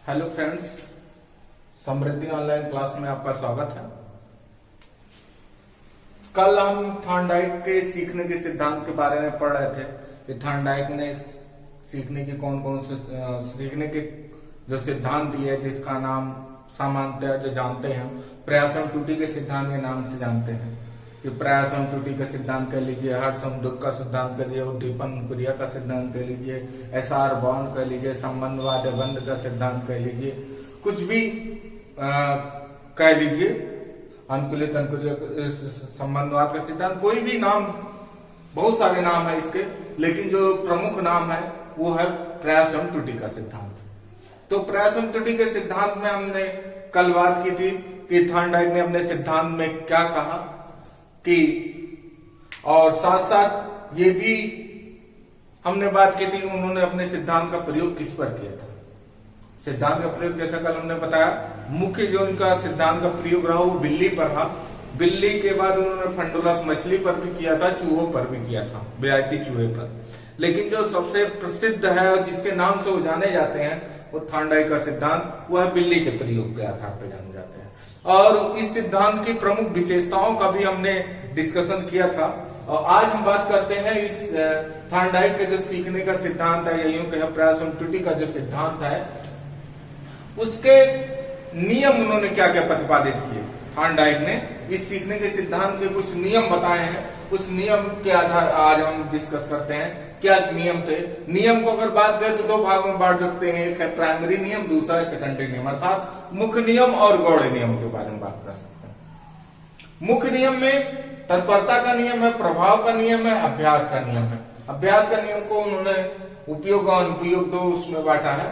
Hello friends, समृद्धि online class में आपका स्वागत है। कल हम थॉर्नडाइक के सीखने के सिद्धांत के बारे में पढ़ रहे थे कि थॉर्नडाइक ने सीखने की कौन कौन से सीखने के जो सिद्धांत दिए, जिसका नाम सामान्यतः जो जानते हैं प्रयासम त्रुटि के सिद्धांत के नाम से जानते हैं कि प्रयासम त्रुटि का सिद्धांत कह लीजिए, हर्षम दुख का सिद्धांत कह लीजिए, उद्दीपन क्रिया का सिद्धांत कह लीजिए, एसआर बॉन्ड कह लीजिए, संबंधवाद बंध का सिद्धांत कह लीजिए, कुछ भी कह लीजिए, अनुकूलित संबंधवाद का सिद्धांत, कोई भी नाम, बहुत सारे नाम है इसके, लेकिन जो प्रमुख नाम है वो है प्रयासम त्रुटि का सिद्धांत। तो प्रयासम त्रुटि के सिद्धांत में हमने कल बात की थी कि थॉर्नडाइक ने अपने सिद्धांत में क्या कहा कि, और साथ साथ ये भी हमने बात की थी कि उन्होंने अपने सिद्धांत का प्रयोग किस पर किया था। सिद्धांत का प्रयोग जैसा कल हमने बताया, मुख्य जो इनका सिद्धांत का प्रयोग रहा वो बिल्ली पर रहा। बिल्ली के बाद उन्होंने फंडुलस मछली पर भी किया था, चूहों पर भी किया था, विलायती चूहे पर। लेकिन जो सबसे प्रसिद्ध है और जिसके नाम से वो जाने जाते हैं वो थॉर्नडाइक का सिद्धांत, वो है बिल्ली के प्रयोग के आधार पर जाने जाते हैं। और इस सिद्धांत की प्रमुख विशेषताओं का भी हमने डिस्कशन किया था। और आज हम बात करते हैं इस थॉर्नडाइक के जो सीखने का सिद्धांत है, या यूं कहें प्रयासम त्रुटि का जो सिद्धांत है, उसके नियम उन्होंने क्या क्या प्रतिपादित किए। थॉर्नडाइक ने इस सीखने के सिद्धांत के कुछ नियम बताए हैं, उस नियम के आधार आज हम डिस्कस करते हैं क्या नियम थे। नियम को अगर बात करें तो दो भागों में बांट सकते हैं, एक है प्राइमरी नियम, दूसरा है सेकेंडरी नियम, अर्थात मुख्य नियम और गौड़ नियम के बारे में बात कर सकते हैं। मुख्य नियम में तत्परता का नियम है, प्रभाव का नियम है, अभ्यास का नियम है। अभ्यास का नियम को उन्होंने उपयोग और अनुपयोग दो उसमें बांटा है।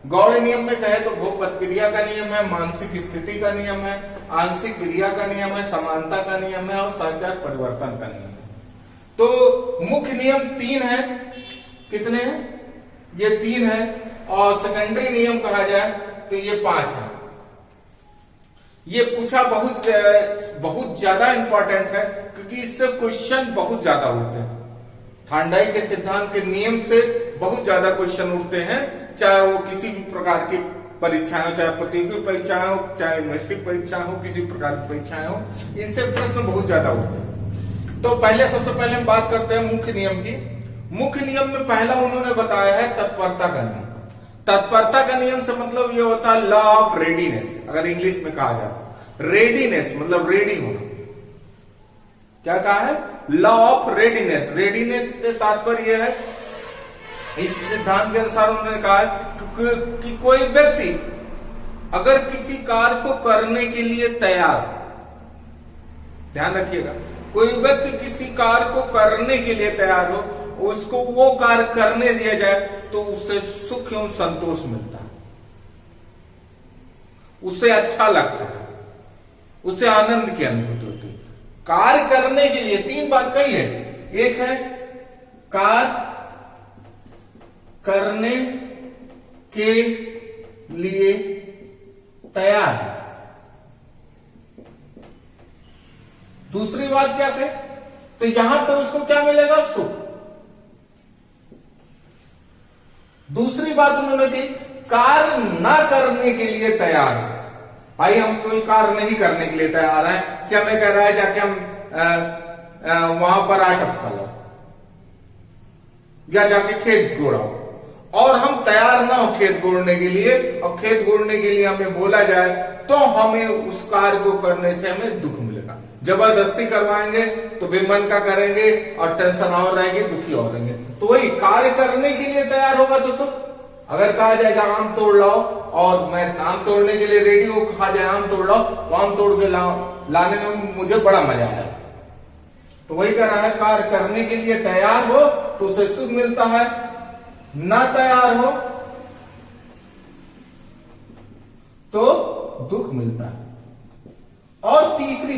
गौड़ नियम में कहे तो भोग प्रतिक्रिया का नियम है, मानसिक स्थिति का नियम है, आंशिक क्रिया का नियम है, समानता का नियम है और साचार परिवर्तन का नियम है। तो मुख्य नियम 3 है, कितने हैं? ये 3 है। और सेकेंडरी नियम कहा जाए तो ये 5 है। ये पूछा बहुत ज्यादा इंपॉर्टेंट है क्योंकि इससे क्वेश्चन बहुत ज्यादा उठते हैं। थॉर्नडाइक के सिद्धांत के नियम से बहुत ज्यादा क्वेश्चन उठते हैं, चाहे वो किसी भी प्रकार की परीक्षाएं हो, चाहे प्रतियोगी परीक्षाएं हो, चाहे यूनिवर्सिटी परीक्षाएं हो, किसी प्रकार की परीक्षाएं हो, इनसे प्रश्न बहुत ज्यादा उठते हैं। तो सबसे पहले हम बात करते हैं मुख्य नियम की। मुख्य नियम में पहला उन्होंने बताया है तत्परता का नियम। तत्परता का नियम से मतलब ये होता है लॉ ऑफ रेडीनेस, अगर इंग्लिश में कहा जाए। रेडीनेस मतलब रेडी होना। क्या कहा है? Law of readiness. रेडीनेस से तात्पर्य है, इस सिद्धांत के अनुसार उन्होंने कहा है कि कोई व्यक्ति अगर किसी कार्य को करने के लिए तैयार, ध्यान रखिएगा, कोई व्यक्ति किसी कार्य को करने के लिए तैयार हो, उसको वो कार्य करने दिया जाए तो उसे सुख एवं संतोष मिलता है, उसे अच्छा लगता है, उसे आनंद की अनुभूति होती है। कार्य करने के लिए 3 बात कही है। एक है कार्य करने के लिए तैयार है। दूसरी बात क्या कहे? तो यहां पर उसको क्या मिलेगा? सुख। दूसरी बात उन्होंने की कार्य ना करने के लिए तैयार। भाई हम कोई कार्य नहीं करने के लिए तैयार हैं कि हमें कह रहा है जाके हम वहां पर आटा फसलो या जाके खेत गोड़ाओ, और हम तैयार ना हो खेत गोड़ने के लिए, और खेत गोड़ने के लिए हमें बोला जाए तो हमें उस कार्य को करने से हमें दुख मिलेगा। जबरदस्ती करवाएंगे तो बेमन का करेंगे और टेंशन और रहेगी, दुखी और रहेंगे। तो वही कार्य करने के लिए तैयार होगा तो सुख। अगर कहा जाए आम तोड़ लाओ और मैं आम तोड़ने के लिए रेडी हूं, कहा जाए आम तोड़ लाओ तो आम तोड़ के लाने में मुझे बड़ा मजा आया। तो वही कह रहा है कार्य करने के लिए तैयार हो तो उसे सुख मिलता है, ना तैयार हो तो दुख मिलता है। और तीसरी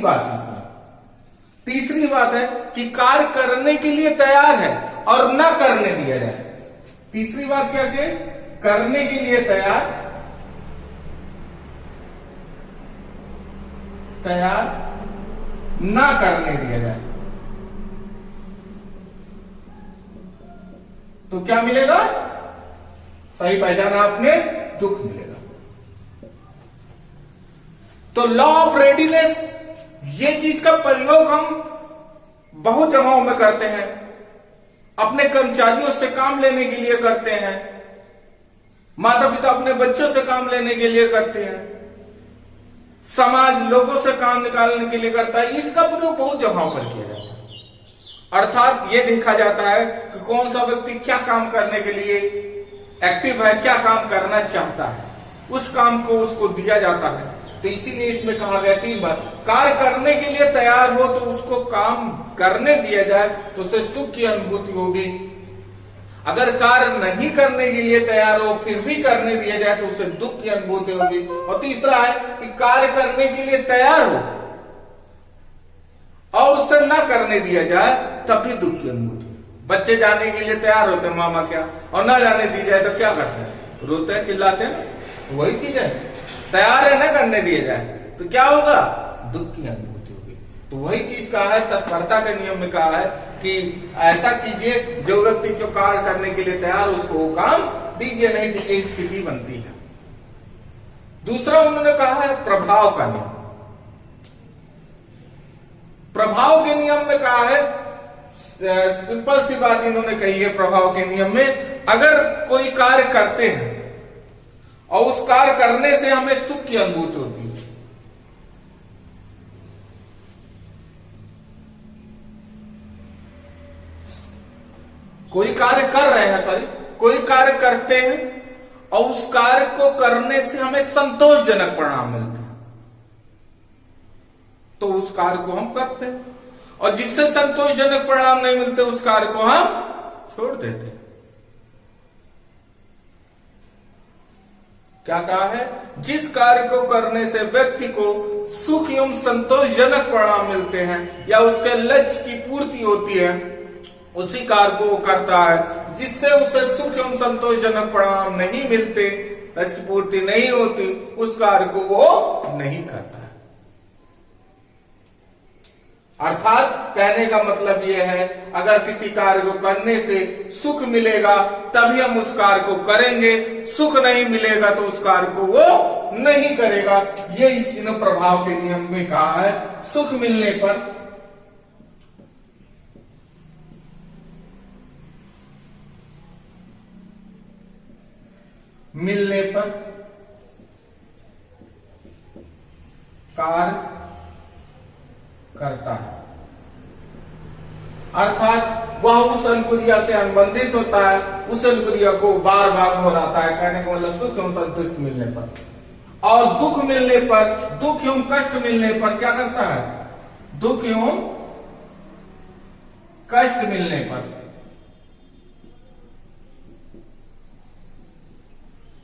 बात है कि कार्य करने के लिए तैयार है और ना करने दिया जाए। तीसरी बात क्या है? करने के लिए तैयार ना करने दिया जाए तो क्या मिलेगा? सही पहचाना आपने, दुख मिलेगा। तो लॉ ऑफ रेडीनेस, ये चीज का प्रयोग हम बहुत जगहों में करते हैं, अपने कर्मचारियों से काम लेने के लिए करते हैं, माता पिता अपने बच्चों से काम लेने के लिए करते हैं, समाज लोगों से काम निकालने के लिए करता है। इसका प्रयोग बहुत जगहों पर किया जाता है। अर्थात ये देखा जाता है कि कौन सा व्यक्ति क्या काम करने के लिए एक्टिव है, क्या काम करना चाहता है, उस काम को उसको दिया जाता है। तो इसीलिए इसमें कहा गया 3 बार, कार्य करने के लिए तैयार हो तो उसको काम करने दिया जाए तो उसे सुख की अनुभूति होगी। अगर कार्य नहीं करने के लिए तैयार हो फिर भी करने दिया जाए तो उसे दुख की अनुभूति होगी। और तीसरा है कि कार्य करने के लिए तैयार हो और उसे ना करने दिया जाए तब भी दुख की अनुभूति। बच्चे जाने के लिए तैयार होते हैं मामा क्या, और ना जाने दी जाए तो क्या करते हैं, रोते हैं, चिल्लाते हैं ना। वही चीज है, तैयार है ना करने दिया जाए तो क्या होगा, दुख की अनुभूति होगी। तो वही चीज कहा है, तत्परता के नियम में कहा है कि ऐसा कीजिए जो व्यक्ति जो कार्य करने के लिए तैयार हो उसको वो काम दीजिए, नहीं तो ये स्थिति बनती है। दूसरा उन्होंने कहा है प्रभाव का नियम। प्रभाव के नियम में कहा है, सिंपल सी बात इन्होंने कही है प्रभाव के नियम में, अगर कोई कार्य करते हैं और उस कार्य करने से हमें सुख की अनुभूति होती है, कोई कार्य कर रहे हैं, कोई कार्य करते हैं और उस कार्य को करने से हमें संतोषजनक परिणाम मिलते हैं तो उस कार्य को हम करते हैं, और जिससे संतोषजनक परिणाम नहीं मिलते उस कार्य को हम छोड़ देते हैं। क्या कहा है, जिस कार्य को करने से व्यक्ति को सुख एवं संतोषजनक परिणाम मिलते हैं या उसके लक्ष्य की पूर्ति होती है उसी कार्य को वो करता है। जिससे उसे सुख एवं संतोषजनक परिणाम नहीं मिलते, लक्ष्य की पूर्ति नहीं होती, उस कार्य को वो नहीं करता है। अर्थात कहने का मतलब यह है, अगर किसी कार्य को करने से सुख मिलेगा तभी हम उस कार्य को करेंगे, सुख नहीं मिलेगा तो उस कार्य को वो नहीं करेगा। ये इसी प्रभाव के नियम में कहा है। सुख मिलने पर कार्य करता है, अर्थात वह उस अनुक्रिया से अनुबंधित होता है, उस अनुक्रिया को बार बार दोहराता है। कहने का मतलब सुख एवं संतुष्टि मिलने पर, और दुख मिलने पर, दुख एवं कष्ट मिलने पर क्या करता है, दुख एवं कष्ट मिलने पर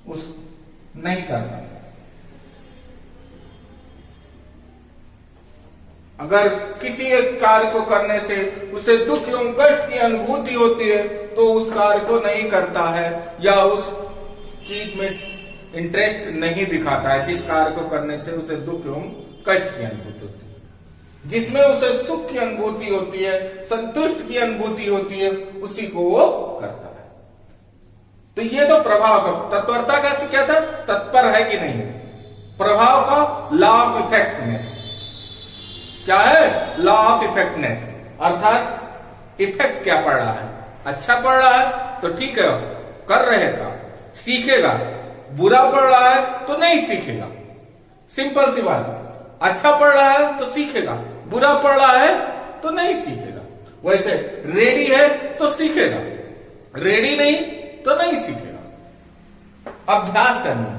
उस नहीं करता। अगर किसी एक कार्य को करने से उसे दुख एवं कष्ट की अनुभूति होती है तो उस कार्य को नहीं करता है या उस चीज में इंटरेस्ट नहीं दिखाता है जिस कार्य को करने से उसे दुख एवं कष्ट की अनुभूति होती है। जिसमें उसे सुख की अनुभूति होती है, संतुष्ट की अनुभूति होती है, उसी को वो करता है। तो ये तो प्रभाव का, तत्परता का तो क्या था, तत्पर है कि नहीं। प्रभाव का लॉ ऑफ इफेक्टनेस क्या है, लॉ ऑफ इफेक्टनेस, अर्थात इफेक्ट क्या पड़ रहा है, अच्छा पड़ रहा है तो ठीक है कर रहेगा, सीखेगा, बुरा पड़ रहा है तो नहीं सीखेगा। सिंपल सी बात, अच्छा पड़ रहा है तो सीखेगा, बुरा पड़ रहा है तो नहीं सीखेगा। वैसे रेडी है तो सीखेगा, रेडी नहीं तो नहीं सीखेगा। अभ्यास का नियम,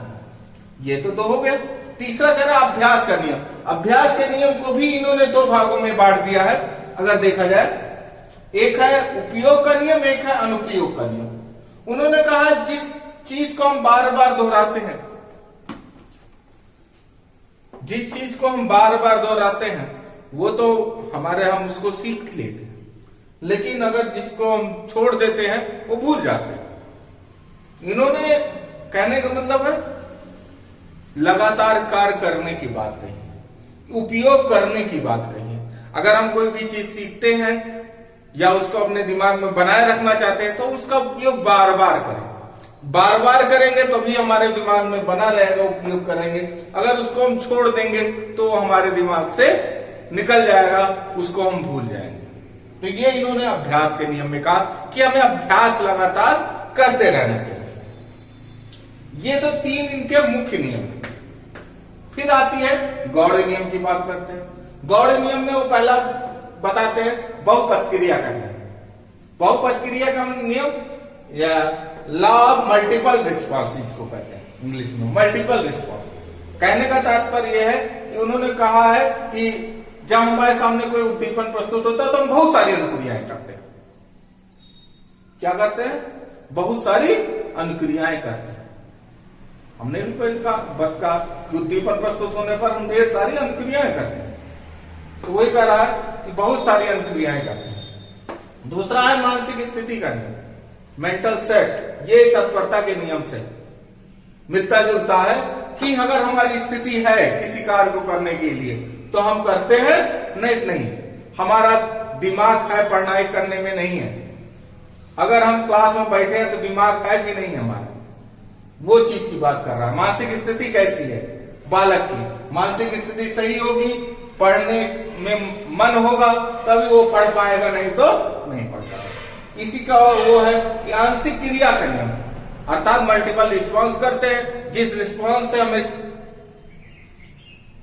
ये तो 2 हो गए। तीसरा कह रहा अभ्यास का नियम। अभ्यास के नियम को भी इन्होंने 2 भागों में बांट दिया है अगर देखा जाए। एक है उपयोग का नियम, एक है अनुपयोग का नियम। उन्होंने कहा जिस चीज को हम बार बार दोहराते हैं, जिस चीज को हम बार बार दोहराते हैं वो तो हम उसको सीख लेते हैं, लेकिन अगर जिसको हम छोड़ देते हैं वो भूल जाते हैं। इन्होंने कहने का मतलब है लगातार कार्य करने की बात कही, उपयोग करने की बात कही है। अगर हम कोई भी चीज सीखते हैं या उसको अपने दिमाग में बनाए रखना चाहते हैं तो उसका उपयोग बार बार करें। बार बार करेंगे तो भी हमारे दिमाग में बना रहेगा, उपयोग करेंगे। अगर उसको हम छोड़ देंगे तो हमारे दिमाग से निकल जाएगा, उसको हम भूल जाएंगे। तो ये इन्होंने अभ्यास के नियम में कहा कि हमें अभ्यास लगातार करते रहना चाहिए। ये तो 3 इनके मुख्य नियम है। फिर आती है गौड़ नियम की बात करते हैं। गौड़ नियम में वो पहला बताते हैं बहुपद क्रिया का नियम। बहुपद क्रिया का नियम या लॉ ऑफ मल्टीपल रिस्पॉन्स इसको कहते हैं इंग्लिश में, मल्टीपल रिस्पॉन्स। कहने का तात्पर्य यह है कि उन्होंने कहा है कि जब हमारे सामने कोई उद्दीपन प्रस्तुत होता है तो हम बहुत सारी अनुक्रियाएं करते हैं। क्या करते हैं? बहुत सारी अनुक्रियाएं करते हैं। हमने भी पहले कहा कि उद्दीपन प्रस्तुत होने पर हम ढेर सारी अनुक्रियाएं करते हैं, तो वही कह रहा है कि बहुत सारी अनुक्रियाएं करते हैं। दूसरा है मानसिक स्थिति का नियम, मेंटल सेट। ये तत्परता के नियम से मिलता जुलता है कि अगर हमारी स्थिति है किसी कार्य को करने के लिए तो हम करते हैं, नहीं हमारा दिमाग है पढ़ाई करने में नहीं है। अगर हम क्लास में बैठे हैं तो दिमाग है कि नहीं हमारा, वो चीज की बात कर रहा है। मानसिक स्थिति कैसी है बालक की? मानसिक स्थिति सही होगी, पढ़ने में मन होगा तभी वो पढ़ पाएगा, नहीं तो नहीं पढ़ पाएगा। इसी का वो है कि आंशिक क्रिया का नियम, अर्थात मल्टीपल रिस्पॉन्स करते हैं। जिस रिस्पॉन्स से हमें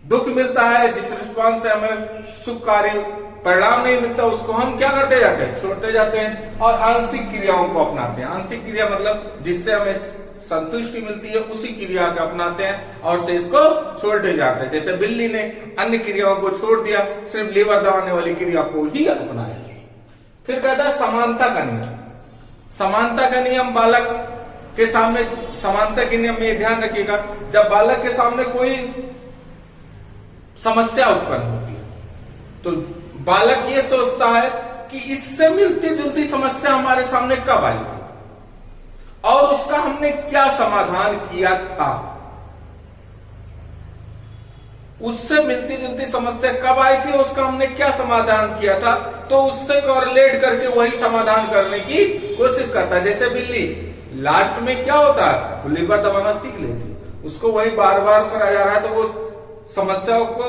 दुख मिलता है, जिस रिस्पॉन्स से हमें सुखकारी परिणाम नहीं मिलता, उसको हम क्या करते जाते हैं? छोड़ते जाते हैं और आंशिक क्रियाओं को अपनाते हैं। आंशिक क्रिया मतलब जिससे हमें संतुष्टि मिलती है उसी क्रिया को अपनाते हैं और से इसको छोड़ते जाते हैं। जैसे बिल्ली ने अन्य क्रियाओं को छोड़ दिया, सिर्फ लीवर दबाने वाली क्रिया को ही अपनाया। फिर कहता है समानता का नियम। समानता का नियम बालक के सामने, समानता के नियम में ध्यान रखिएगा, जब बालक के सामने कोई समस्या उत्पन्न होती है तो बालक ये सोचता है कि इससे मिलती जुलती समस्या हमारे सामने कब आई थी और उसका हमने क्या समाधान किया था। उससे मिलती जुलती समस्या कब आई थी, उसका हमने क्या समाधान किया था, तो उससे कोरिलेट करके वही समाधान करने की कोशिश करता है। जैसे बिल्ली लास्ट में क्या होता है, वो लीवर दबाना सीख लेती, उसको वही बार बार कराया जा रहा है तो वो समस्याओं को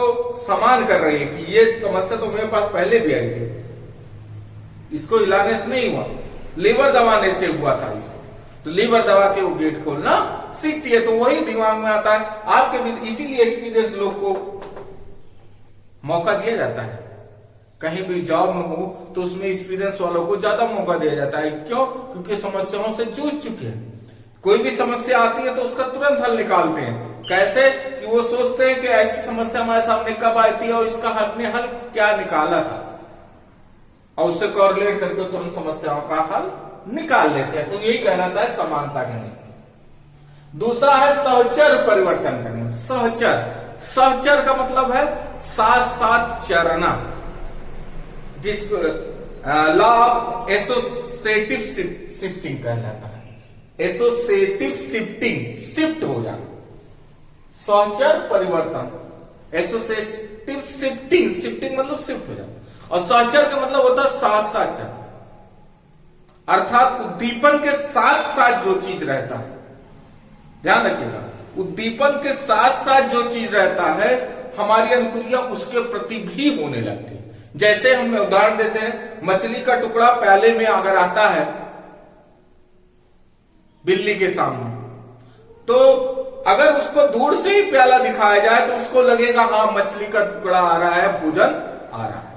समान कर रही है कि ये समस्या तो मेरे पास पहले भी आई थी, इसको हिलाने से नहीं हुआ, लीवर दबाने से हुआ था इसको, तो लीवर दबा के वो गेट खोलना सीखती है। तो वही दिमाग में आता है आपके भी। इसीलिए एक्सपीरियंस लोग को मौका दिया जाता है, कहीं भी जॉब में हो तो उसमें एक्सपीरियंस वालों को ज्यादा मौका दिया जाता है। क्यों? क्योंकि समस्याओं से जूझ चुके हैं। कोई भी समस्या आती है तो उसका तुरंत हल निकालते हैं। कैसे? कि वो सोचते हैं कि ऐसी समस्या हमारे सामने कब आई थी और इसका हमने हल क्या निकाला था, और उससे कोरिलेट करके तुरंत समस्याओं का हल निकाल लेते हैं। तो यही कहना था समानता का नियम। दूसरा है सहचर परिवर्तन का नियम। सहचर, सहचर का मतलब है साथ साथ चरना, जिसको लॉ ऑफ एसोसिएटिव शिफ्टिंग कहलाता है। एसोसिएटिव शिफ्टिंग, शिफ्ट हो जाना, सहचर परिवर्तन। एसोसिएटिव शिफ्टिंग, शिफ्टिंग मतलब शिफ्ट हो जाना, और सहचर का मतलब होता है साथ साथ चलना, अर्थात उद्दीपन के साथ साथ जो चीज रहता है, ध्यान रखिएगा, उद्दीपन के साथ साथ जो चीज रहता है हमारी अनुक्रिया उसके प्रति भी होने लगती है। जैसे हम उदाहरण देते हैं, मछली का टुकड़ा प्याले में अगर आता है बिल्ली के सामने, तो अगर उसको दूर से ही प्याला दिखाया जाए तो उसको लगेगा हाँ मछली का टुकड़ा आ रहा है, भोजन आ रहा है।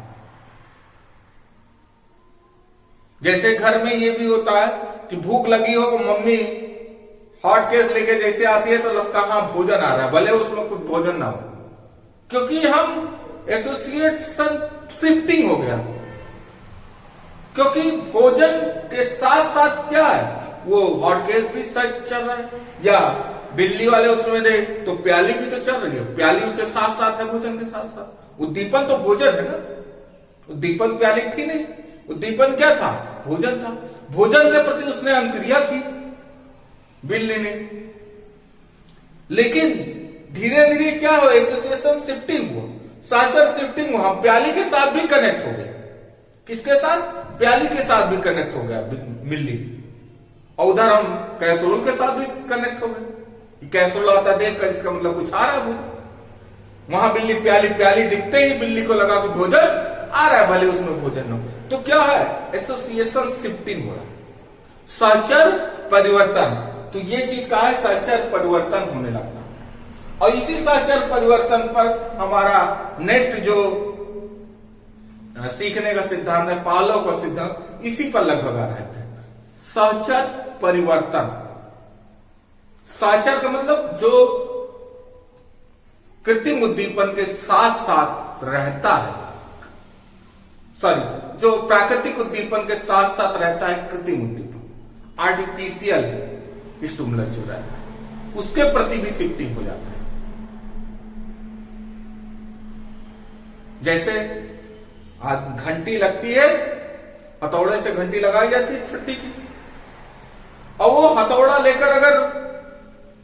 जैसे घर में ये भी होता है कि भूख लगी हो, मम्मी हॉट केस लेके जैसे आती है तो लगता है हाँ भोजन आ रहा है, भले उसमें कुछ भोजन ना हो, क्योंकि हम एसोसिएशन शिफ्टिंग हो गया। क्योंकि भोजन के साथ साथ क्या है, वो हॉट केस भी सच चल रहा है, या बिल्ली वाले उसमें दे तो प्याली भी तो चल रही है, प्याली उसके साथ साथ है भोजन के साथ साथ। उद्दीपन तो भोजन है ना, उद्दीपन प्याली थी नहीं, उद्दीपन क्या था, भोजन था। भोजन के प्रति उसने अनुक्रिया की बिल्ली ने, लेकिन धीरे धीरे क्या हो, एसोसिएशन शिफ्टिंग हुआ, साचर शिफ्टिंग हुआ, प्याली के साथ भी कनेक्ट हो गया। किसके साथ? प्याली के साथ भी कनेक्ट हो गया बिल्ली। और उधर हम कैसरोल के साथ भी कनेक्ट हो गए। कैसरोल आता देखकर इसका मतलब कुछ आ रहा है, वहां बिल्ली प्याली प्याली दिखते ही बिल्ली को लगा कि भोजन आ रहा है, भले उसमें भोजन न हो। तो क्या है, एसोसिएशन शिफ्टिंग हो रहा है, सहचर परिवर्तन। तो ये चीज का है, सहचर परिवर्तन होने लगता है। और इसी सहचर परिवर्तन पर हमारा नेक्स्ट जो सीखने का सिद्धांत है, पावलोव का सिद्धांत, इसी पर लगभग आधारित है। सहचर परिवर्तन, सहचर का मतलब जो कृत्रिम उद्दीपन के साथ साथ रहता है, जो प्राकृतिक उद्दीपन के साथ साथ रहता है, कृत्रिम उद्दीपन, आर्टिफिशियल स्टिमुलस जो रहता है, उसके प्रति भी शिफ्टिंग हो जाता है। जैसे घंटी लगती है, हथौड़े से घंटी लगाई जाती है छुट्टी की, और वो हथौड़ा लेकर अगर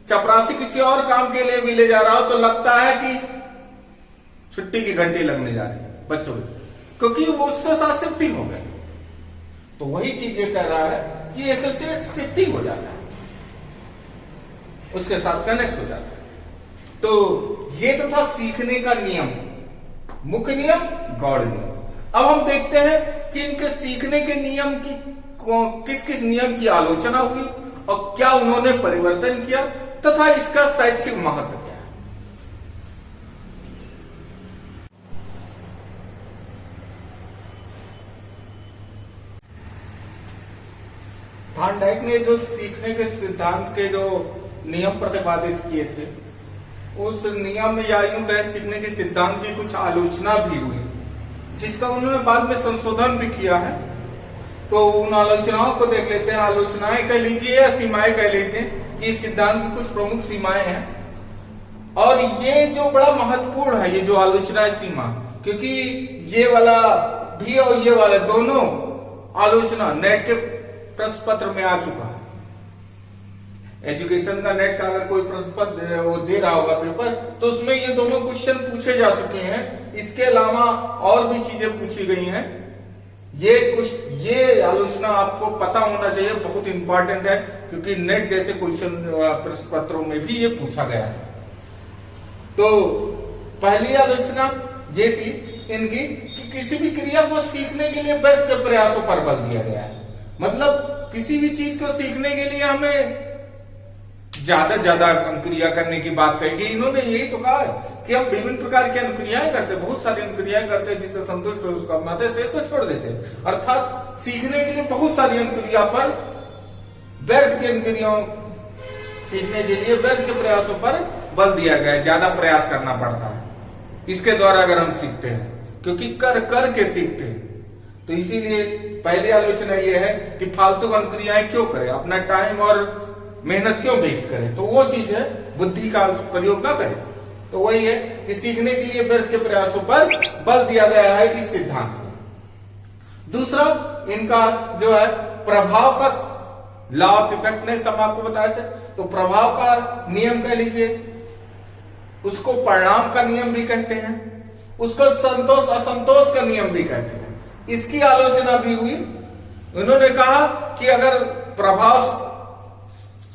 चपरासी किसी और काम के लिए भी ले जा रहा हो तो लगता है कि छुट्टी की घंटी लगने जा रही है बच्चों की, क्योंकि वो उसके साथ शिफ्टिंग हो गए। तो वही चीज ये कह रहा है कि इससे शिफ्टिंग हो जाता है, उसके साथ कनेक्ट हो जाता है। तो ये तो था सीखने का नियम, मुख्य नियम, गौड़ नियम। अब हम देखते हैं कि इनके सीखने के नियम की किस किस नियम की आलोचना हुई और क्या उन्होंने परिवर्तन किया तथा इसका शैक्षिक महत्व क्या है। थार्नडाइक ने जो सीखने के सिद्धांत के जो नियम प्रतिपादित किए थे, उस नियम या यूं कहे सीखने के सिद्धांत की कुछ आलोचना भी हुई, जिसका उन्होंने बाद में संशोधन भी किया है। तो उन आलोचनाओं को देख लेते हैं। आलोचनाएं कह लीजिए या सीमाएं कह लीजिए, ये सिद्धांत की कुछ प्रमुख सीमाएं हैं। और ये जो बड़ा महत्वपूर्ण है, ये जो आलोचना सीमा, क्योंकि ये वाला भी और ये वाला दोनों आलोचना नेट के प्रश्न पत्र में आ चुका है। एजुकेशन का नेट का अगर कोई प्रश्न पत्र वो दे रहा होगा पेपर, तो उसमें ये दोनों क्वेश्चन पूछे जा चुके हैं। इसके अलावा और भी चीजें पूछी गई हैं। ये आलोचना आपको पता होना चाहिए, बहुत इंपॉर्टेंट है, क्योंकि नेट जैसे क्वेश्चन प्रश्न पत्रों में भी ये पूछा गया है। तो पहली आलोचना ये थी इनकी कि किसी भी क्रिया को सीखने के लिए व्यर्थ के प्रयासों पर बल दिया गया है। मतलब किसी भी चीज को सीखने के लिए हमें ज्यादा अनुक्रिया करने की बात कही गई। इन्होंने यही तो कहा है कि हम विभिन्न प्रकार की अनुक्रियाएं करते, बहुत सारी अनुक्रियाएं करते हैं, जिससे संतुष्ट हो उसको अपनाते, शेष को छोड़ देते हैं। अर्थात सीखने के लिए बहुत सारी अनुक्रिया पर व्यर्थ की अनुक्रियाओं, सीखने के लिए व्यर्थ के प्रयासों पर बल दिया गया है, ज्यादा प्रयास करना पड़ता है इसके द्वारा अगर हम सीखते हैं, क्योंकि कर के सीखते हैं। तो इसीलिए पहली आलोचना यह है कि फालतू अनुक्रियाएं क्यों करें, अपना टाइम और मेहनत क्यों वेस्ट करें। तो वो चीज है, बुद्धि का प्रयोग ना करें। तो वही है कि सीखने के लिए व्यर्थ के प्रयासों पर बल दिया गया है इस सिद्धांत में। दूसरा इनका जो है प्रभाव का लॉ ऑफ इफेक्टनेस, हम आपको बताए थे। तो प्रभाव का नियम कह लीजिए, उसको परिणाम का नियम भी कहते हैं, उसको संतोष असंतोष का नियम भी कहते हैं। इसकी आलोचना भी हुई। उन्होंने कहा कि अगर प्रभाव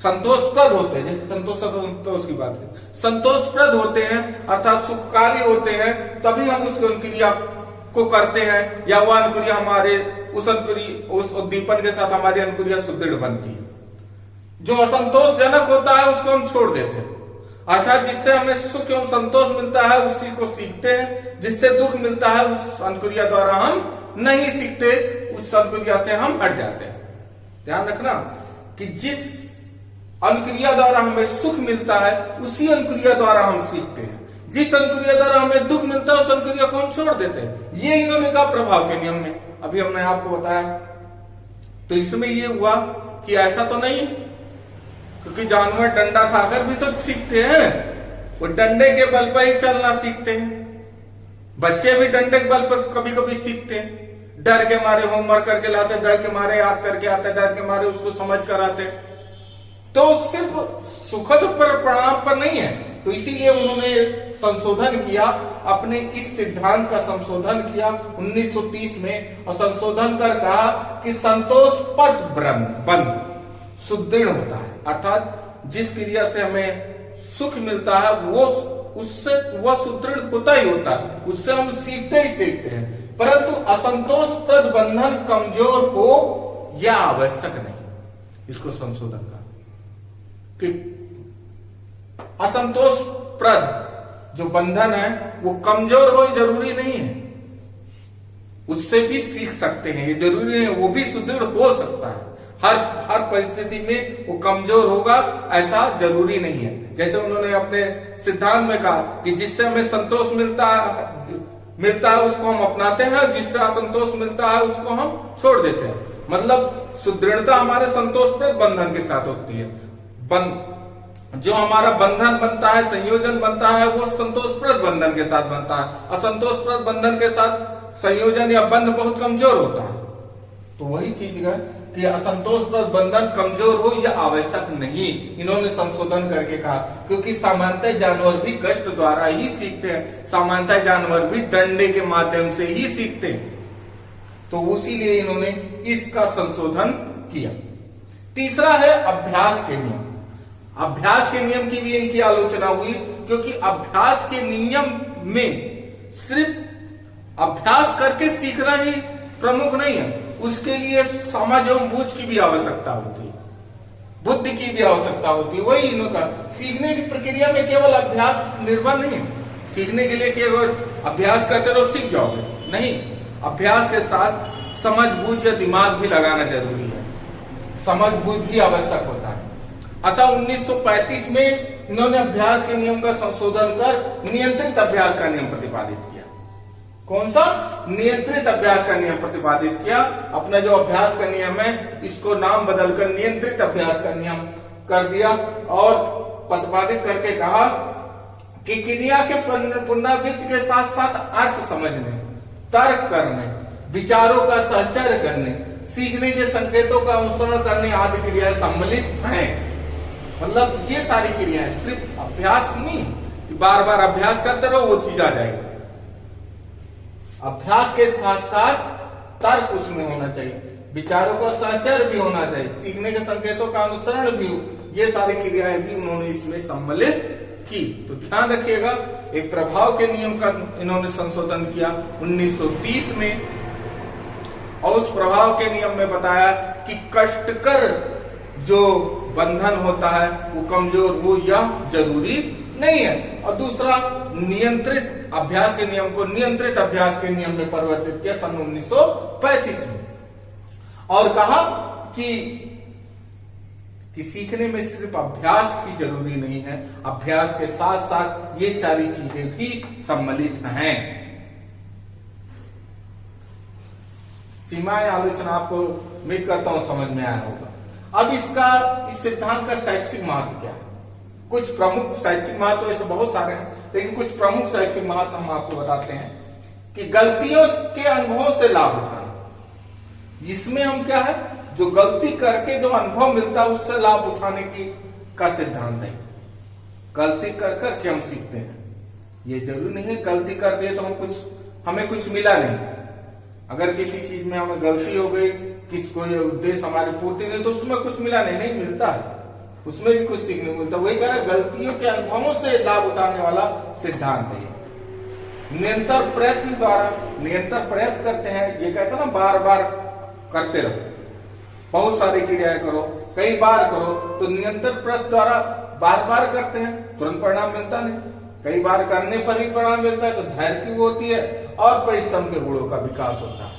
संतोषप्रद होते हैं, जैसे संतोष की बात है, संतोषप्रद होते हैं अर्थात सुखकारी होते हैं, तभी हम उस अनुक्रिया को करते हैं, या वह अनुक्रिया हमारे उस उद्दीपन के साथ हमारी अनुक्रिया सुदृढ़ बनती है। जो असंतोषजनक होता है उसको हम छोड़ देते हैं, अर्थात जिससे हमें सुख एवं संतोष मिलता है उसी को सीखते हैं, जिससे दुख मिलता है उस अनुक्रिया द्वारा हम नहीं सीखते, उस अनुक्रिया से हम हट जाते हैं। ध्यान रखना कि जिस अनुक्रिया द्वारा हमें सुख मिलता है उसी अनुक्रिया द्वारा हम सीखते हैं, जिस अनुक्रिया द्वारा हमें दुख मिलता है उस अनुक्रिया को हम छोड़ देते हैं। ये इन्होंने कहा प्रभाव के नियम में, अभी हमने आपको बताया। तो इसमें ये हुआ कि ऐसा तो नहीं, क्योंकि जानवर डंडा खाकर भी तो सीखते हैं, वो डंडे के बल पर ही चलना सीखते हैं। बच्चे भी डंडे के बल पर कभी कभी सीखते हैं, डर के मारे होमवर्क करके लाते, डर के मारे याद करके आते, डर के मारे उसको समझ कर आते। तो सिर्फ सुखद परिणाम पर नहीं है। तो इसीलिए उन्होंने संशोधन किया, अपने इस सिद्धांत का संशोधन किया 1930 में, और संशोधन कर कहा कि संतोषप्रद बंध, सुदृढ़ होता है, अर्थात जिस क्रिया से हमें सुख मिलता है वो उससे वह सुदृढ़ होता ही होता है, उससे हम सीखते ही सीखते हैं। परंतु असंतोषप्रद बंधन कमजोर हो यह आवश्यक नहीं। इसको संशोधन का कि असंतोषप्रद जो बंधन है वो कमजोर हो जरूरी नहीं है, उससे भी सीख सकते हैं, ये जरूरी नहीं है, वो भी सुदृढ़ हो सकता है। हर परिस्थिति में वो कमजोर होगा ऐसा जरूरी नहीं है। जैसे उन्होंने अपने सिद्धांत में कहा कि जिससे हमें संतोष मिलता है उसको हम अपनाते हैं, जिससे असंतोष मिलता है उसको हम छोड़ देते हैं। मतलब सुदृढ़ता हमारे संतोषप्रद बंधन के साथ होती है। जो हमारा बंधन बनता है, संयोजन बनता है, वो संतोषप्रद बंधन के साथ बनता है। असंतोषप्रद बंधन के साथ संयोजन या बंध बहुत कमजोर होता है। तो वही चीज है कि असंतोषप्रद बंधन कमजोर हो यह आवश्यक नहीं, इन्होंने संशोधन करके कहा। क्योंकि सामान्यतः जानवर भी कष्ट द्वारा ही सीखते हैं, सामान्यतः जानवर भी डंडे के माध्यम से ही सीखते हैं। तो उसीलिए इन्होंने इसका संशोधन किया। तीसरा है अभ्यास के नियम। अभ्यास के नियम की भी इनकी आलोचना हुई, क्योंकि अभ्यास के नियम में सिर्फ अभ्यास करके सीखना ही प्रमुख नहीं है, उसके लिए समझ एवं बूझ की भी आवश्यकता होती है, बुद्धि की भी आवश्यकता होती है। वही इनका सीखने की प्रक्रिया में केवल अभ्यास निर्भर नहीं है। सीखने के लिए केवल अभ्यास करते रहो सीख जाओगे, नहीं, अभ्यास के साथ समझ बूझ या दिमाग भी लगाना जरूरी है, समझ बूझ भी आवश्यक होता है। अतः 1935 में इन्होंने अभ्यास के नियम का संशोधन कर नियंत्रित अभ्यास का नियम प्रतिपादित किया। कौन सा? नियंत्रित अभ्यास का नियम प्रतिपादित किया। अपना जो अभ्यास का नियम है इसको नाम बदलकर नियंत्रित अभ्यास का नियम कर दिया और प्रतिपादित करके कहा कि क्रिया के पुनरावृत्ति के साथ साथ अर्थ समझने, तर्क करने, विचारों का सहचर्य करने, सीखने के संकेतों का अनुसरण करने आदि क्रियाएं सम्मिलित हैं। मतलब ये सारी क्रियाएं, सिर्फ अभ्यास नहीं कि बार बार अभ्यास करते रहो वो चीज आ जाएगी। अभ्यास के साथ साथ तर्क उसमें होना चाहिए, विचारों का सहचर्य भी होना चाहिए, सीखने के संकेतों का अनुसरण भी हो, ये सारी क्रियाएं भी उन्होंने इसमें सम्मिलित की। तो ध्यान रखिएगा, एक प्रभाव के नियम का इन्होंने संशोधन किया 1930 में, और उस प्रभाव के नियम में बताया कि कष्टकर जो बंधन होता है वो कमजोर हो यह जरूरी नहीं है। और दूसरा, नियंत्रित अभ्यास के नियम को नियंत्रित अभ्यास के नियम में परिवर्तित किया सन 1935 में, और कहा कि सीखने में सिर्फ अभ्यास ही जरूरी नहीं है, अभ्यास के साथ साथ ये सारी चीजें भी सम्मिलित हैं। सीमाएं आलोचना आपको उम्मीद करता हूं समझ में आया होगा। अब इस सिद्धांत का शैक्षिक महत्व क्या है? कुछ प्रमुख शैक्षिक महत्व, ऐसे बहुत सारे हैं, लेकिन कुछ प्रमुख शैक्षिक महत्व हम आपको बताते हैं कि गलतियों के अनुभवों से लाभ उठाना। इसमें हम क्या है, जो गलती करके जो अनुभव मिलता है उससे लाभ उठाने की का सिद्धांत है। गलती कर करके हम सीखते हैं, ये जरूरी नहीं है गलती कर दिए तो हमें कुछ मिला नहीं। अगर किसी चीज में हमें गलती हो गई, कोई उद्देश्य हमारी पूर्ति नहीं, तो उसमें कुछ मिला नहीं मिलता है, उसमें भी कुछ सीखने को मिलता है। वही कह रहा है, गलतियों के अनुभवों से लाभ उठाने वाला सिद्धांत है। निरंतर प्रयत्न द्वारा, निरंतर प्रयत्न करते हैं, ये कहते हैं ना, बार बार करते रहो, बहुत सारी क्रियाएं करो, कई बार करो, तो निरंतर प्रयत्न द्वारा बार बार करते हैं, तुरंत परिणाम मिलता नहीं, कई बार करने पर ही परिणाम मिलता है, तो धैर्य की होती है और परिश्रम के गुणों का विकास होता है।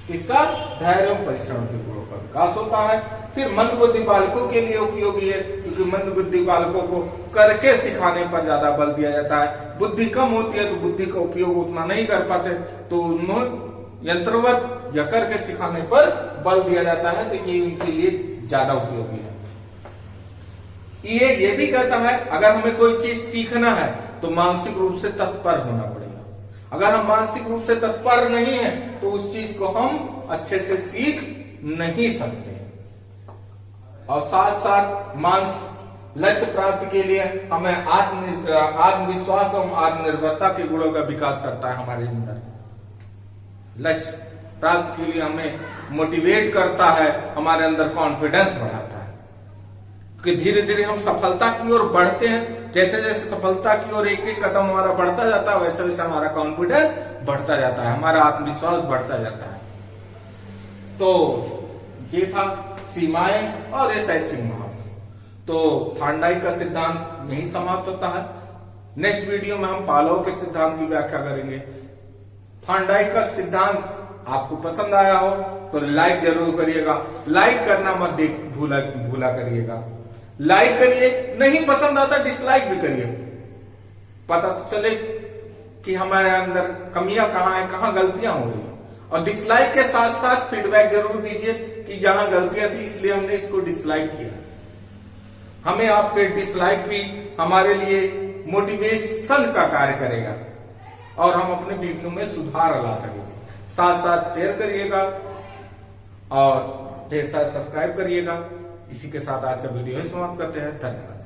इसका धैर्य और परिश्रम के गुणों का विकास होता है। फिर मंद बुद्धि बालकों के लिए उपयोगी है, क्योंकि मंद बुद्धि बालकों को करके सिखाने पर ज्यादा बल दिया जाता है। बुद्धि कम होती है तो बुद्धि का उपयोग उतना नहीं कर पाते, तो उन्हें यंत्रवत या करके सिखाने पर बल दिया जाता है, तो ये उनके लिए ज्यादा उपयोगी है। ये भी कहता है, अगर हमें कोई चीज सीखना है तो मानसिक रूप से तत्पर होना पड़ेगा। अगर हम मानसिक रूप से तत्पर नहीं है तो उस चीज को हम अच्छे से सीख नहीं सकते। और साथ साथ लक्ष्य प्राप्ति के लिए हमें आत्मविश्वास और आत्मनिर्भरता के गुणों का विकास करता है हमारे अंदर। लक्ष्य प्राप्ति के लिए हमें मोटिवेट करता है, हमारे अंदर कॉन्फिडेंस बढ़ाता है। कि धीरे धीरे हम सफलता की ओर बढ़ते हैं। जैसे जैसे सफलता की ओर एक एक कदम हमारा बढ़ता जाता है, वैसे वैसे हमारा कॉन्फिडेंस बढ़ता जाता है, हमारा आत्मविश्वास बढ़ता जाता है। तो ये था सीमाएं और ये शैक्षिक महत्व। तो थार्नडाइक का सिद्धांत यही समाप्त होता है। नेक्स्ट वीडियो में हम पालोव के सिद्धांत की व्याख्या करेंगे। थार्नडाइक का सिद्धांत आपको पसंद आया हो तो लाइक जरूर करिएगा, लाइक करना मत भूला करिएगा। लाइक करिए, नहीं पसंद आता डिसलाइक भी करिए, पता तो चले कि हमारे अंदर कमियां कहाँ हैं, कहाँ गलतियां हो रही हैं। और डिसलाइक के साथ साथ फीडबैक जरूर दीजिए कि यहां गलतियां थी इसलिए हमने इसको डिसलाइक किया। हमें आपके डिसलाइक भी हमारे लिए मोटिवेशन का कार्य करेगा और हम अपने वीडियो में सुधार ला सकेंगे। साथ साथ शेयर करिएगा और ढेर सारा सब्सक्राइब करिएगा। इसी के साथ आज का वीडियो ही समाप्त करते हैं। धन्यवाद।